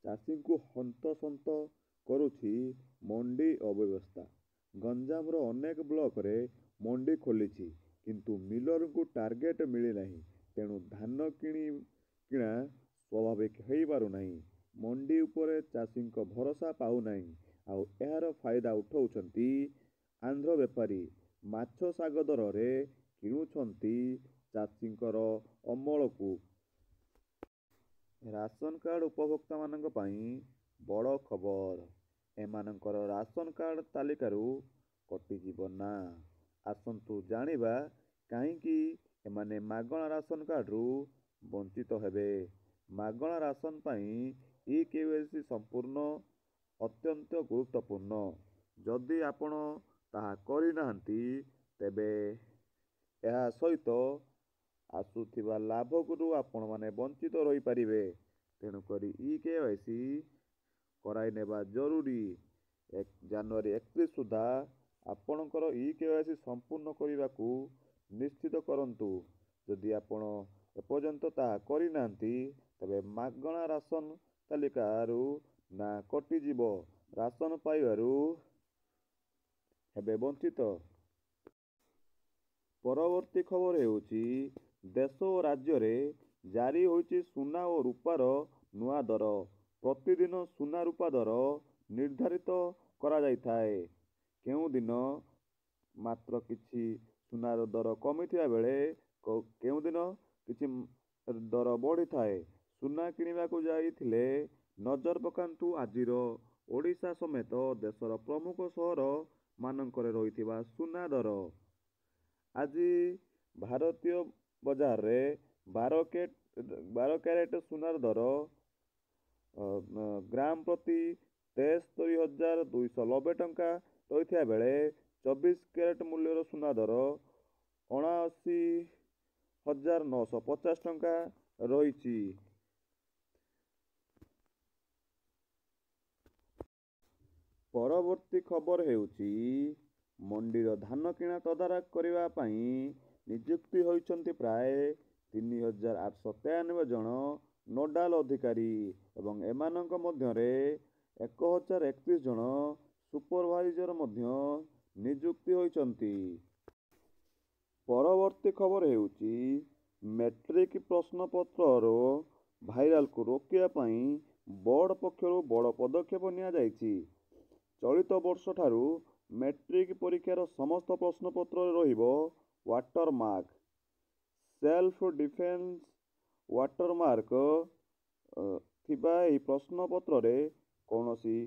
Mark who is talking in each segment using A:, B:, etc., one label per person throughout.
A: ଚାଷୀଙ୍କୁ ହନ୍ତସନ୍ତ କରୁଛି ମଣ୍ଡି ଅବ୍ୟବସ୍ଥା। ଗଞ୍ଜାମର ଅନେକ ବ୍ଲକରେ ମଣ୍ଡି ଖୋଲିଛି, କିନ୍ତୁ ମିଲରଙ୍କୁ ଟାର୍ଗେଟ ମିଳିନାହିଁ। ତେଣୁ ଧାନ କିଣା ସ୍ୱାଭାବିକ ହୋଇପାରୁନାହିଁ। ମଣ୍ଡି ଉପରେ ଚାଷୀଙ୍କ ଭରସା ପାଉନାହିଁ। ଆଉ ଏହାର ଫାଇଦା ଉଠାଉଛନ୍ତି ଆନ୍ଧ୍ର ବେପାରୀ। ମାଛ ଶାଗ ଦରରେ କିଣୁଛନ୍ତି ଚାଷୀଙ୍କର ଅମଳକୁ। ରାସନ କାର୍ଡ ଉପଭୋକ୍ତାମାନଙ୍କ ପାଇଁ ବଡ଼ ଖବର। ଏମାନଙ୍କର ରାସନ କାର୍ଡ ତାଲିକାରୁ କଟିଯିବ ନା। ଆସନ୍ତୁ ଜାଣିବା କାହିଁକି ଏମାନେ ମାଗଣା ରାସନ କାର୍ଡରୁ ବଞ୍ଚିତ ହେବେ। ମାଗଣା ରାସନ ପାଇଁ ଇ-KYC ସମ୍ପୂର୍ଣ୍ଣ ଅତ୍ୟନ୍ତ ଗୁରୁତ୍ୱପୂର୍ଣ୍ଣ। ଯଦି ଆପଣ ତାହା କରିନାହାନ୍ତି, ତେବେ ଏହା ସହିତ ଆସୁଥିବା ଲାଭରୁ ଆପଣମାନେ ବଞ୍ଚିତ ରହିପାରିବେ। ତେଣୁକରି ଇ-KYC କରାଇ ନେବା ଜରୁରୀ। ଜାନୁଆରୀ 31 ସୁଦ୍ଧା ଆପଣଙ୍କର ଇ-KYC ସମ୍ପୂର୍ଣ୍ଣ କରିବାକୁ ନିଶ୍ଚିତ କରନ୍ତୁ। ଯଦି ଆପଣ ଏପର୍ଯ୍ୟନ୍ତ ତାହା କରିନାହାନ୍ତି, ତେବେ ମାଗଣା ରାସନ ତାଲିକାରୁ ନାଁ କଟିଯିବ। ରାସନ ପାଇବାରୁ ହେବେ ବଞ୍ଚିତ। ପରବର୍ତ୍ତୀ ଖବର ହେଉଛି, ଦେଶ ଓ ରାଜ୍ୟରେ ଜାରି ହୋଇଛି ସୁନା ଓ ରୂପାର ନୂଆ ଦର। ପ୍ରତିଦିନ ସୁନା ରୂପା ଦର ନିର୍ଦ୍ଧାରିତ କରାଯାଇଥାଏ। କେଉଁ ଦିନ ମାତ୍ର କିଛି ସୁନାର ଦର କମିଥିବା ବେଳେ କେଉଁ ଦିନ କିଛି ଦର ବଢ଼ିଥାଏ। ସୁନା କିଣିବାକୁ ଯାଇଥିଲେ ନଜର ପକାନ୍ତୁ ଆଜିର ଓଡ଼ିଶା ସମେତ ଦେଶର ପ୍ରମୁଖ ସହର ମାନଙ୍କରେ ରହିଥିବା ସୁନା ଦର। ଆଜି ଭାରତୀୟ ବଜାରରେ 12 କ୍ୟାରେଟ ସୁନାର ଦର ଗ୍ରାମ ପ୍ରତି 73,290 ଟଙ୍କା ରହିଥିବା ବେଳେ 24 କ୍ୟାରେଟ ମୂଲ୍ୟର ସୁନା ଦର 79,950 ଟଙ୍କା ରହିଛି। ପରବର୍ତ୍ତୀ ଖବର ହେଉଛି, ମଣ୍ଡିର ଧାନ କିଣା ତଦାରଖ କରିବା ପାଇଁ ନିଯୁକ୍ତି ହୋଇଛନ୍ତି ପ୍ରାୟ 3,893 ଜଣ ନୋଡାଲ ଅଧିକାରୀ ଏବଂ ଏମାନଙ୍କ ମଧ୍ୟରେ 1,031 ଜଣ ସୁପରଭାଇଜର ମଧ୍ୟ ନିଯୁକ୍ତି ହୋଇଛନ୍ତି। ପରବର୍ତ୍ତୀ ଖବର ହେଉଛି, ମେଟ୍ରିକ୍ ପ୍ରଶ୍ନପତ୍ରର ଭାଇରାଲକୁ ରୋକିବା ପାଇଁ ବୋର୍ଡ ପକ୍ଷରୁ ବଡ଼ ପଦକ୍ଷେପ ନିଆଯାଇଛି। ଚଳିତ ବର୍ଷଠାରୁ ମେଟ୍ରିକ୍ ପରୀକ୍ଷାର ସମସ୍ତ ପ୍ରଶ୍ନପତ୍ରରେ ରହିବ ୱାଟରମାର୍କ। ସେଲ୍ଫ ଡିଫେନ୍ସ ୱାଟରମାର୍କ ଥିବା ଏହି ପ୍ରଶ୍ନପତ୍ରରେ କୌଣସି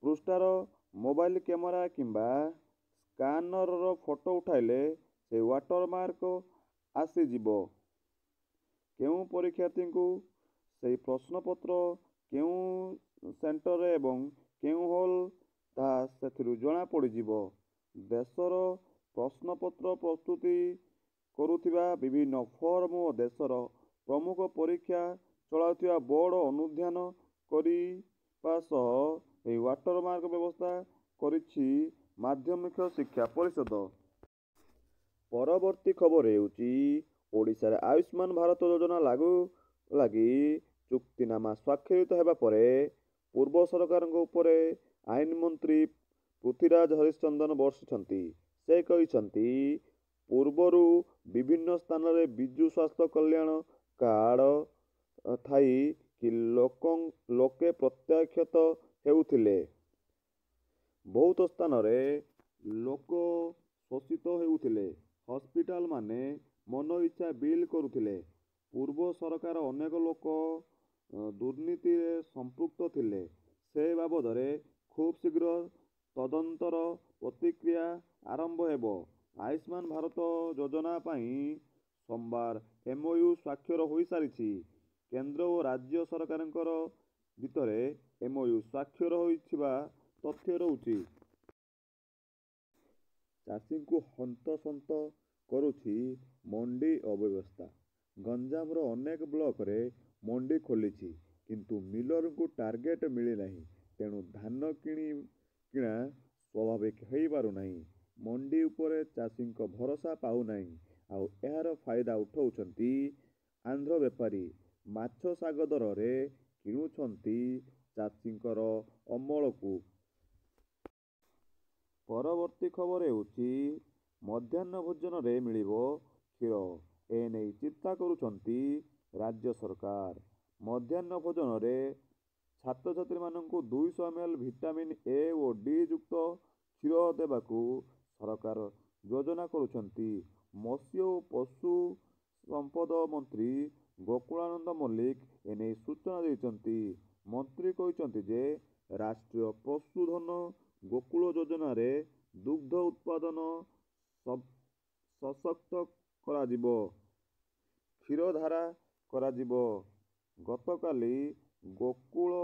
A: ପୃଷ୍ଠାର ମୋବାଇଲ କ୍ୟାମେରା କିମ୍ବା ସ୍କାନରର ଫଟୋ ଉଠାଇଲେ ସେହି ୱାଟରମାର୍କ ଆସିଯିବ। କେଉଁ ପରୀକ୍ଷାର୍ଥୀଙ୍କୁ ସେହି ପ୍ରଶ୍ନପତ୍ର କେଉଁ ସେଣ୍ଟରରେ ଏବଂ କେଉଁ ହଲ୍, ତାହା ସେଥିରୁ ଜଣାପଡ଼ିଯିବ। ଦେଶର ପ୍ରଶ୍ନପତ୍ର ପ୍ରସ୍ତୁତି କରୁଥିବା ବିଭିନ୍ନ ଫର୍ମ ଓ ଦେଶର ପ୍ରମୁଖ ପରୀକ୍ଷା ଚଳାଉଥିବା ବୋର୍ଡ ଅନୁଧ୍ୟାନ କରିବା ସହ ଏହି ୱାଟରମାର୍କ ବ୍ୟବସ୍ଥା କରିଛି ମାଧ୍ୟମିକ ଶିକ୍ଷା ପରିଷଦ। ପରବର୍ତ୍ତୀ ଖବର ହେଉଛି, ଓଡ଼ିଶାରେ ଆୟୁଷ୍ମାନ ଭାରତ ଯୋଜନା ଲାଗୁ ଲାଗି ଚୁକ୍ତିନାମା ସ୍ୱାକ୍ଷରିତ ହେବା ପରେ ପୂର୍ବ ସରକାରଙ୍କ ଉପରେ ଆଇନ ମନ୍ତ୍ରୀ ପୃଥ୍ୱୀରାଜ ହରିଚନ୍ଦନ ବର୍ଷିଛନ୍ତି। ସେ କହିଛନ୍ତି, ପୂର୍ବରୁ ବିଭିନ୍ନ ସ୍ଥାନରେ ବିଜୁ ସ୍ୱାସ୍ଥ୍ୟ କଲ୍ୟାଣ କାର୍ଡ ଥାଇ କି ଲୋକେ ପ୍ରତ୍ୟାଖ୍ୟାତ ହେଉଥିଲେ। ବହୁତ ସ୍ଥାନରେ ଲୋକ ଶୋଷିତ ହେଉଥିଲେ। ହସ୍ପିଟାଲମାନେ ମନ ଇଚ୍ଛା ବିଲ୍ କରୁଥିଲେ। ପୂର୍ବ ସରକାର ଅନେକ ଲୋକ ଦୁର୍ନୀତିରେ ସମ୍ପୃକ୍ତ ଥିଲେ। ସେ ବାବଦରେ ଖୁବ୍ ଶୀଘ୍ର ତଦନ୍ତର ପ୍ରକ୍ରିୟା ଆରମ୍ଭ ହେବ। ଆୟୁଷ୍ମାନ ଭାରତ ଯୋଜନା ପାଇଁ ସୋମବାର MOU ସ୍ୱାକ୍ଷର ହୋଇସାରିଛି। କେନ୍ଦ୍ର ଓ ରାଜ୍ୟ ସରକାରଙ୍କ ଭିତରେ MOU ସ୍ୱାକ୍ଷର ହୋଇଥିବା ତଥ୍ୟ ରହୁଛି। ଚାଷୀଙ୍କୁ ହନ୍ତସନ୍ତ କରୁଛି ମଣ୍ଡି ଅବ୍ୟବସ୍ଥା। ଗଞ୍ଜାମର ଅନେକ ବ୍ଲକରେ ମଣ୍ଡି ଖୋଲିଛି, କିନ୍ତୁ ମିଲରଙ୍କୁ ଟାର୍ଗେଟ ମିଳିନାହିଁ। ତେଣୁ ଧାନ କିଣା ସ୍ୱାଭାବିକ ହୋଇପାରୁନାହିଁ। ମଣ୍ଡି ଉପରେ ଚାଷୀଙ୍କ ଭରସା ପାଉନାହିଁ। ଆଉ ଏହାର ଫାଇଦା ଉଠାଉଛନ୍ତି ଆନ୍ଧ୍ର ବେପାରୀ। ମାଛ ଶାଗ ଦରରେ କିଣୁଛନ୍ତି ଚାଷୀଙ୍କର ଅମଳକୁ। ପରବର୍ତ୍ତୀ ଖବର ହେଉଛି ମଧ୍ୟାହ୍ନ ଭୋଜନରେ ମିଳିବ କ୍ଷୀର। ଏନେଇ ଚିନ୍ତା କରୁଛନ୍ତି ରାଜ୍ୟ ସରକାର। ମଧ୍ୟାହ୍ନ ଭୋଜନରେ ଛାତ୍ରଛାତ୍ରୀମାନଙ୍କୁ 200 ml vitamin A O D ଯୁକ୍ତ କ୍ଷୀର ଦେବାକୁ ସରକାର ଯୋଜନା କରୁଛନ୍ତି। ମତ୍ସ୍ୟ ଓ ପଶୁ ସମ୍ପଦ ମନ୍ତ୍ରୀ ଗୋକୁଳାନନ୍ଦ ମଲ୍ଲିକ ଏନେଇ ସୂଚନା ଦେଇଛନ୍ତି। ମନ୍ତ୍ରୀ କହିଛନ୍ତି ଯେ ରାଷ୍ଟ୍ରୀୟ ପଶୁଧନ ଗୋକୁଳ ଯୋଜନାରେ ଦୁଗ୍ଧ ଉତ୍ପାଦନ ସଶକ୍ତ କରାଯିବ, କ୍ଷୀରଧାରା କରାଯିବ। ଗତକାଲି ଗୋକୁଳ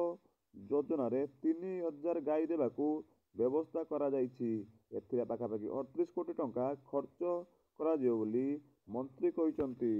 A: ଯୋଜନାରେ 3000 ଗାଈ ଦେବାକୁ ବ୍ୟବସ୍ଥା କରାଯାଇଛି। ଏଥିରେ ପାଖାପାଖି 38 କୋଟି ଟଙ୍କା ଖର୍ଚ୍ଚ କରାଯିବ ବୋଲି ମନ୍ତ୍ରୀ କହିଛନ୍ତି।